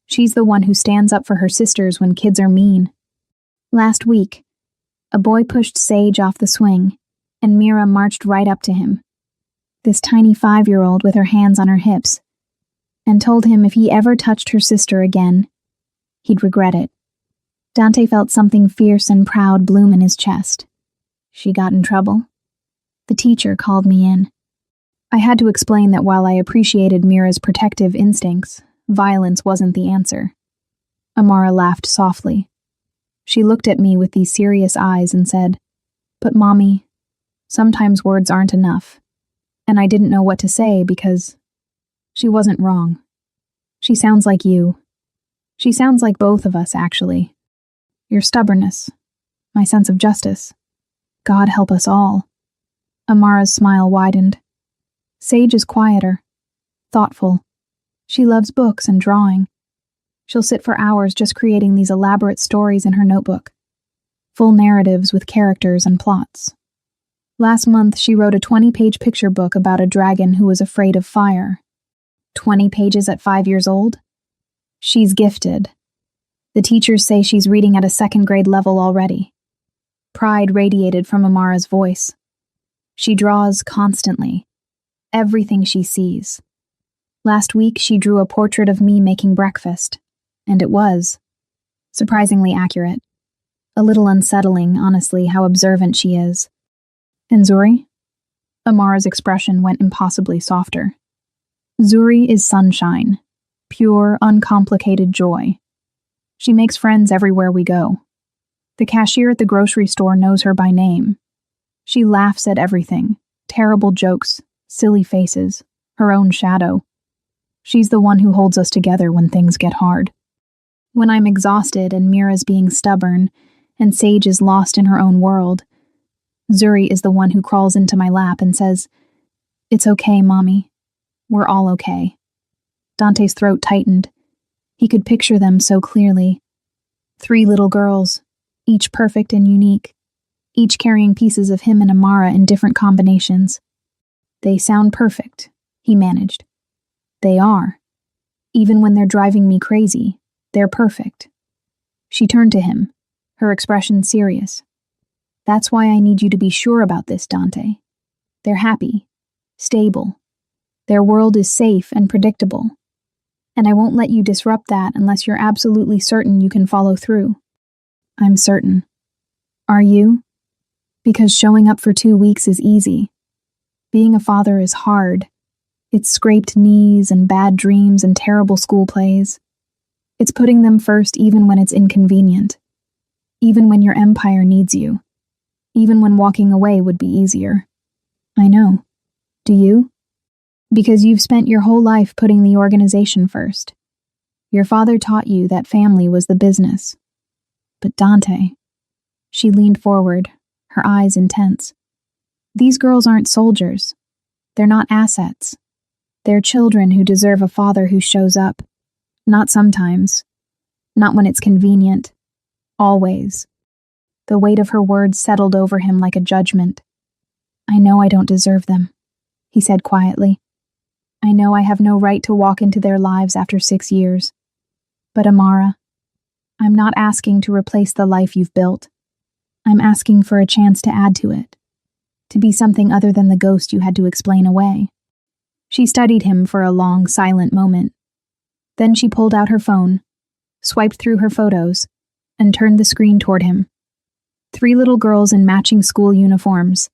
She's the one who stands up for her sisters when kids are mean. Last week, a boy pushed Sage off the swing, and Mira marched right up to him, this tiny 5-year-old with her hands on her hips, and told him if he ever touched her sister again, he'd regret it." Dante felt something fierce and proud bloom in his chest. "She got in trouble? The teacher called me in. I had to explain that while I appreciated Mira's protective instincts, violence wasn't the answer." Amara laughed softly. She looked at me with these serious eyes and said, "But Mommy, sometimes words aren't enough." And I didn't know what to say because she wasn't wrong. She sounds like you. She sounds like both of us, actually. Your stubbornness, my sense of justice. God help us all." Amara's smile widened. "Sage is quieter, thoughtful. She loves books and drawing. She'll sit for hours just creating these elaborate stories in her notebook. Full narratives with characters and plots. Last month, she wrote a 20-page picture book about a dragon who was afraid of fire. 20 pages at 5 years old? She's gifted. The teachers say she's reading at a 2nd grade level already." Pride radiated from Amara's voice. "She draws constantly. Everything she sees. Last week, she drew a portrait of me making breakfast, and it was surprisingly accurate. A little unsettling, honestly, how observant she is. And Zuri? Amara's expression went impossibly softer. Zuri is sunshine, pure, uncomplicated joy. She makes friends everywhere we go. The cashier at the grocery store knows her by name. She laughs at everything, terrible jokes, silly faces, her own shadow. She's the one who holds us together when things get hard. When I'm exhausted and Mira's being stubborn, and Sage is lost in her own world, Zuri is the one who crawls into my lap and says, "It's okay, Mommy. We're all okay." Dante's throat tightened. He could picture them so clearly. 3 little girls, each perfect and unique, each carrying pieces of him and Amara in different combinations. "They sound perfect," he managed. "They are. Even when they're driving me crazy, they're perfect." She turned to him, her expression serious. "That's why I need you to be sure about this, Dante. They're happy, stable. Their world is safe and predictable. And I won't let you disrupt that unless you're absolutely certain you can follow through." "I'm certain." "Are you?" "Because showing up for 2 weeks is easy. Being a father is hard. It's scraped knees and bad dreams and terrible school plays. It's putting them first even when it's inconvenient. Even when your empire needs you. Even when walking away would be easier." "I know. Do you?" "Because you've spent your whole life putting the organization first. Your father taught you that family was the business. But Dante..." She leaned forward, her eyes intense. "These girls aren't soldiers. They're not assets. They're children who deserve a father who shows up. Not sometimes. Not when it's convenient. Always." The weight of her words settled over him like a judgment. "I know I don't deserve them," he said quietly. "I know I have no right to walk into their lives after 6 years. But Amara, I'm not asking to replace the life you've built. I'm asking for a chance to add to it. To be something other than the ghost you had to explain away." She studied him for a long, silent moment. Then she pulled out her phone, swiped through her photos, and turned the screen toward him. 3 little girls in matching school uniforms,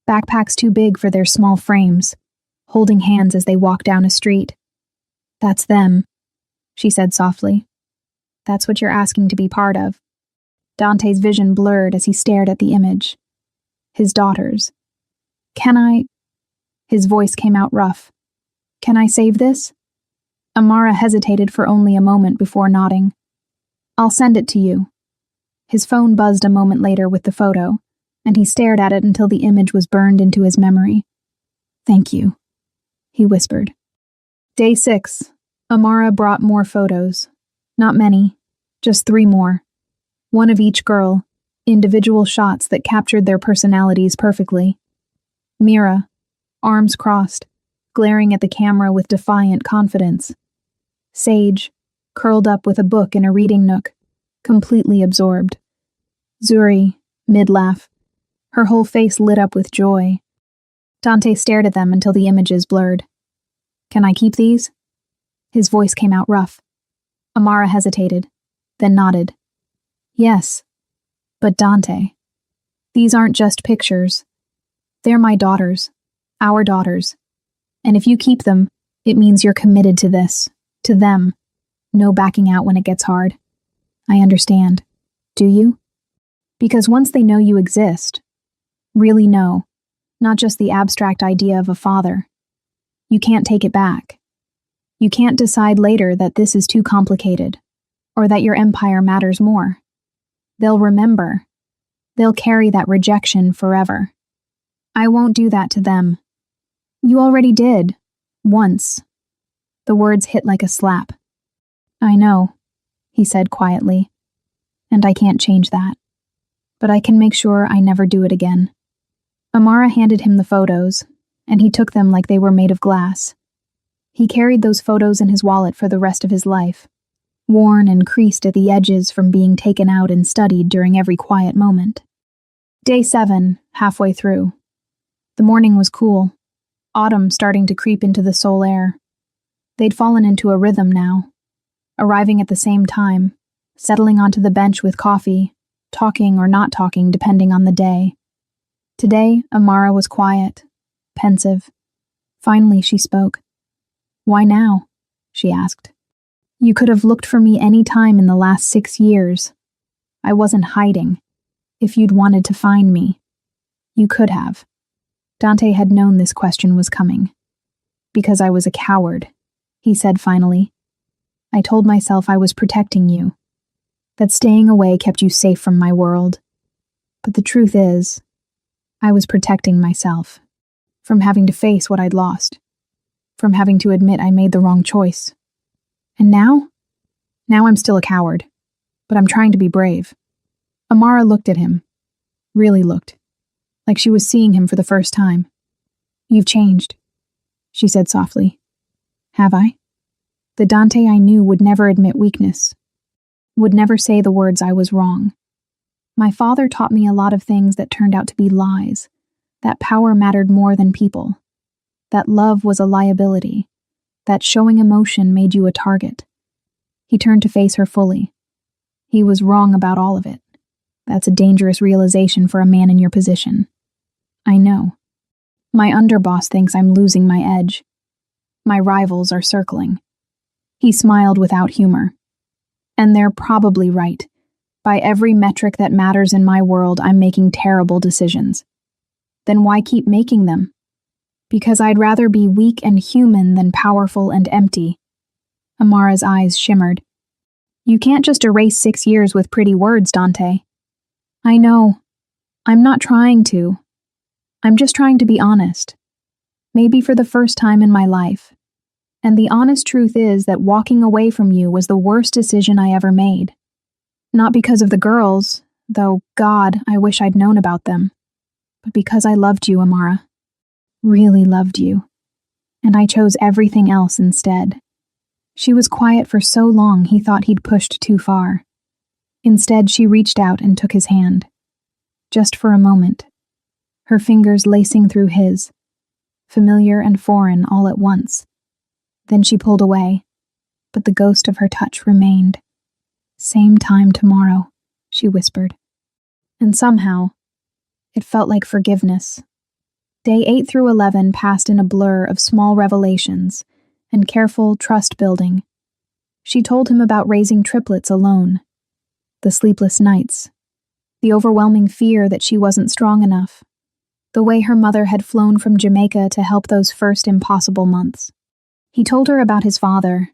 backpacks too big for their small frames, holding hands as they walk down a street. "That's them," she said softly. "That's what you're asking to be part of." Dante's vision blurred as he stared at the image. His daughters. "Can I..." His voice came out rough. "Can I save this?" Amara hesitated for only a moment before nodding. "I'll send it to you." His phone buzzed a moment later with the photo, and he stared at it until the image was burned into his memory. "Thank you," he whispered. Day 6. Amara brought more photos. Not many, just 3 more. One of each girl, individual shots that captured their personalities perfectly. Mira, arms crossed, glaring at the camera with defiant confidence. Sage, curled up with a book in a reading nook, completely absorbed. Zuri, mid-laugh, her whole face lit up with joy. Dante stared at them until the images blurred. "Can I keep these?" His voice came out rough. Amara hesitated, then nodded. "Yes, but Dante, these aren't just pictures. They're my daughters, our daughters. And if you keep them, it means you're committed to this, to them. No backing out when it gets hard." "I understand. Do you?" "Because once they know you exist, really know, not just the abstract idea of a father, you can't take it back. You can't decide later that this is too complicated, or that your empire matters more. They'll remember. They'll carry that rejection forever. I won't do that to them. You already did. Once." The words hit like a slap. "I know," he said quietly, "and I can't change that. But I can make sure I never do it again." Amara handed him the photos, and he took them like they were made of glass. He carried those photos in his wallet for the rest of his life, worn and creased at the edges from being taken out and studied during every quiet moment. Day 7, halfway through. The morning was cool, autumn starting to creep into the Seoul air. They'd fallen into a rhythm now, arriving at the same time, settling onto the bench with coffee, talking or not talking depending on the day. Today, Amara was quiet, pensive. Finally, she spoke. "Why now?" she asked. "You could have looked for me any time in the last 6 years. I wasn't hiding. If you'd wanted to find me, you could have." Dante had known this question was coming. "Because I was a coward," he said finally. "I told myself I was protecting you, that staying away kept you safe from my world. But the truth is, I was protecting myself, from having to face what I'd lost, from having to admit I made the wrong choice. And now? Now I'm still a coward, but I'm trying to be brave." Amara looked at him, really looked, like she was seeing him for the first time. "You've changed," she said softly. "Have I?" The Dante I knew would never admit weakness, would never say the words "I was wrong." My father taught me a lot of things that turned out to be lies, that power mattered more than people, that love was a liability, that showing emotion made you a target. He turned to face her fully. He was wrong about all of it. That's a dangerous realization for a man in your position. I know. My underboss thinks I'm losing my edge. My rivals are circling. He smiled without humor. And they're probably right. By every metric that matters in my world, I'm making terrible decisions. Then why keep making them? Because I'd rather be weak and human than powerful and empty. Amara's eyes shimmered. You can't just erase 6 years with pretty words, Dante. I know. I'm not trying to. I'm just trying to be honest. Maybe for the first time in my life. And the honest truth is that walking away from you was the worst decision I ever made. Not because of the girls, though, God, I wish I'd known about them. But because I loved you, Amara. Really loved you. And I chose everything else instead. She was quiet for so long he thought he'd pushed too far. Instead, she reached out and took his hand. Just for a moment. Her fingers lacing through his. Familiar and foreign all at once. Then she pulled away, but the ghost of her touch remained. "Same time tomorrow," she whispered. And somehow, it felt like forgiveness. Day 8 through 11 passed in a blur of small revelations and careful trust-building. She told him about raising triplets alone, the sleepless nights, the overwhelming fear that she wasn't strong enough, the way her mother had flown from Jamaica to help those first impossible months. He told her about his father,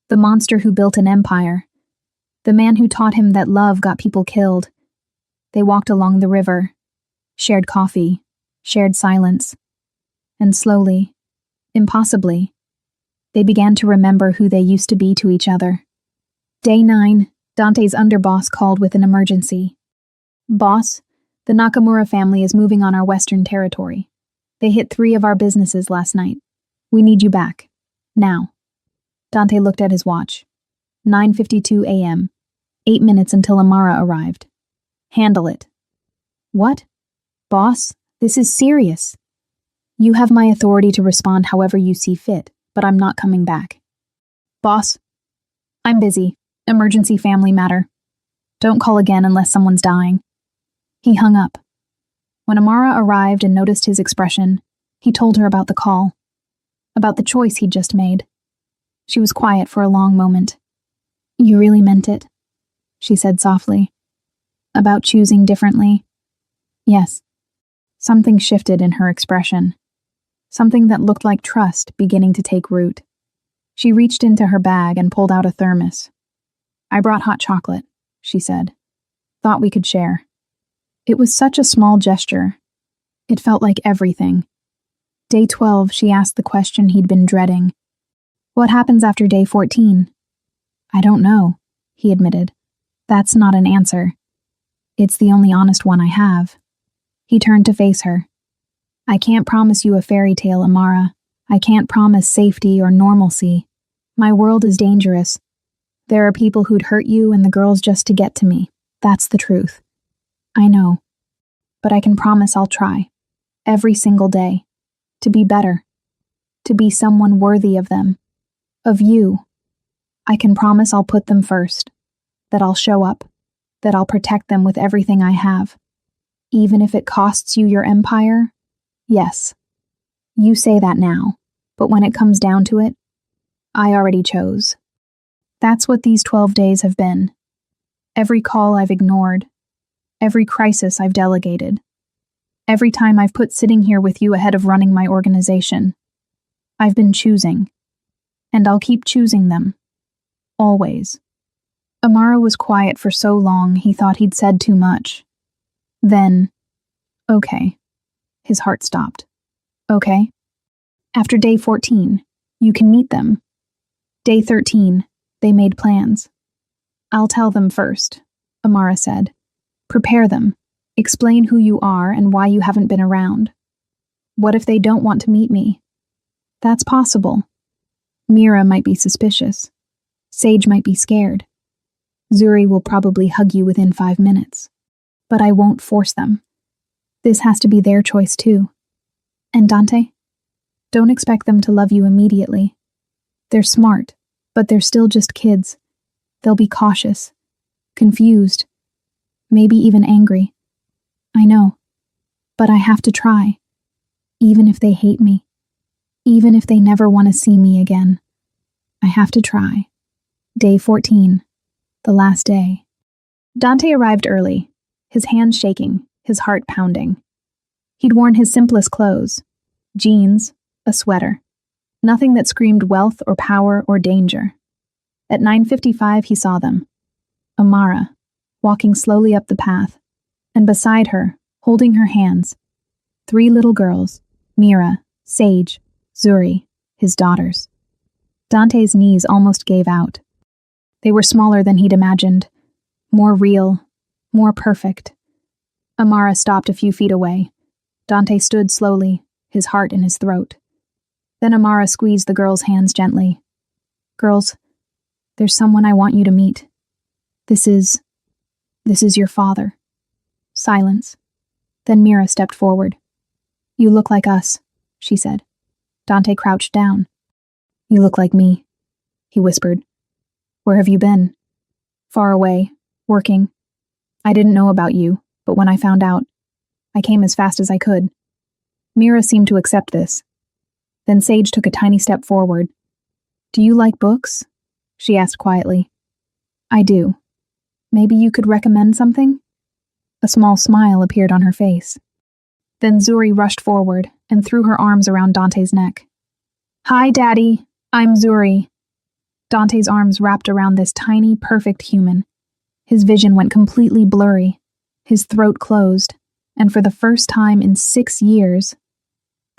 the monster who built an empire, the man who taught him that love got people killed. They walked along the river, shared coffee, shared silence, and slowly, impossibly, they began to remember who they used to be to each other. Day 9, Dante's underboss called with an emergency. "Boss, the Nakamura family is moving on our western territory. They hit 3 of our businesses last night. We need you back. Now." Dante looked at his watch. 9:52 a.m. 8 minutes until Amara arrived. "Handle it." "What? Boss, this is serious. You have my authority to respond however you see fit, but I'm not coming back." "Boss, I'm busy. Emergency family matter. Don't call again unless someone's dying." He hung up. When Amara arrived and noticed his expression, he told her about the call, about the choice he'd just made. She was quiet for a long moment. "You really meant it," she said softly. "About choosing differently?" "Yes." Something shifted in her expression. Something that looked like trust beginning to take root. She reached into her bag and pulled out a thermos. "I brought hot chocolate," she said. "Thought we could share." It was such a small gesture. It felt like everything. Day 12, she asked the question he'd been dreading. "What happens after day 14? "I don't know," he admitted. "That's not an answer. It's the only honest one I have." He turned to face her. "I can't promise you a fairy tale, Amara. I can't promise safety or normalcy. My world is dangerous. There are people who'd hurt you and the girls just to get to me. That's the truth. I know. But I can promise I'll try. Every single day. To be better. To be someone worthy of them. Of you. I can promise I'll put them first, that I'll show up, that I'll protect them with everything I have. Even if it costs you your empire? Yes. You say that now, but when it comes down to it, I already chose. That's what these 12 days have been. Every call I've ignored, every crisis I've delegated, every time I've put sitting here with you ahead of running my organization. I've been choosing, and I'll keep choosing them. Always. Amara was quiet for so long he thought he'd said too much. Then, okay. His heart stopped. Okay. After day 14, you can meet them. Day 13, they made plans. I'll tell them first, Amara said. Prepare them. Explain who you are and why you haven't been around. What if they don't want to meet me? That's possible. Mira might be suspicious. Sage might be scared. Zuri will probably hug you within 5 minutes. But I won't force them. This has to be their choice too. And Dante? Don't expect them to love you immediately. They're smart, but they're still just kids. They'll be cautious, confused, maybe even angry. I know, but I have to try. Even if they hate me, even if they never want to see me again, I have to try. Day 14, the last day. Dante arrived early, his hands shaking, his heart pounding. He'd worn his simplest clothes, jeans, a sweater. Nothing that screamed wealth or power or danger. At 9:55 he saw them. Amara, walking slowly up the path, and beside her, holding her hands, 3 little girls, Mira, Sage, Zuri, his daughters. Dante's knees almost gave out. They were smaller than he'd imagined, more real, more perfect. Amara stopped a few feet away. Dante stood slowly, his heart in his throat. Then Amara squeezed the girls' hands gently. Girls, there's someone I want you to meet. This is your father. Silence. Then Mira stepped forward. You look like us, she said. Dante crouched down. You look like me, he whispered. Where have you been? Far away, working. I didn't know about you, but when I found out, I came as fast as I could. Mira seemed to accept this. Then Sage took a tiny step forward. Do you like books? She asked quietly. I do. Maybe you could recommend something? A small smile appeared on her face. Then Zuri rushed forward and threw her arms around Dante's neck. Hi, Daddy. I'm Zuri. Dante's arms wrapped around this tiny, perfect human. His vision went completely blurry. His throat closed, and for the first time in 6 years,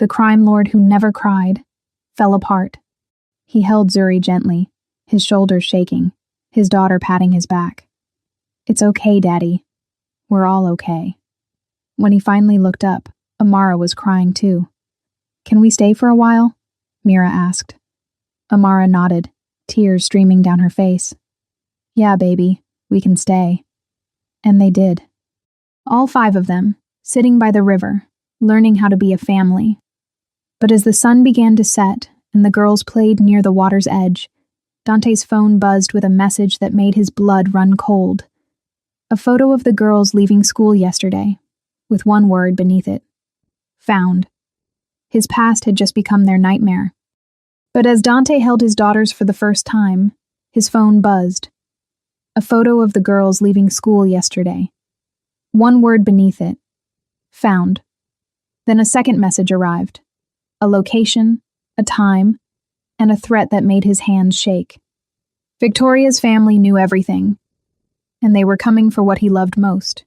the crime lord who never cried fell apart. He held Zuri gently, his shoulders shaking, his daughter patting his back. It's okay, Daddy. We're all okay. When he finally looked up, Amara was crying too. Can we stay for a while? Mira asked. Amara nodded, tears streaming down her face. Yeah, baby, we can stay. And they did. All 5 of them, sitting by the river, learning how to be a family. But as the sun began to set and the girls played near the water's edge, Dante's phone buzzed with a message that made his blood run cold. A photo of the girls leaving school yesterday, with one word beneath it. Found. His past had just become their nightmare. But as Dante held his daughters for the first time, his phone buzzed. A photo of the girls leaving school yesterday. One word beneath it. Found. Then a second message arrived. A location, a time, and a threat that made his hands shake. Victoria's family knew everything, and they were coming for what he loved most.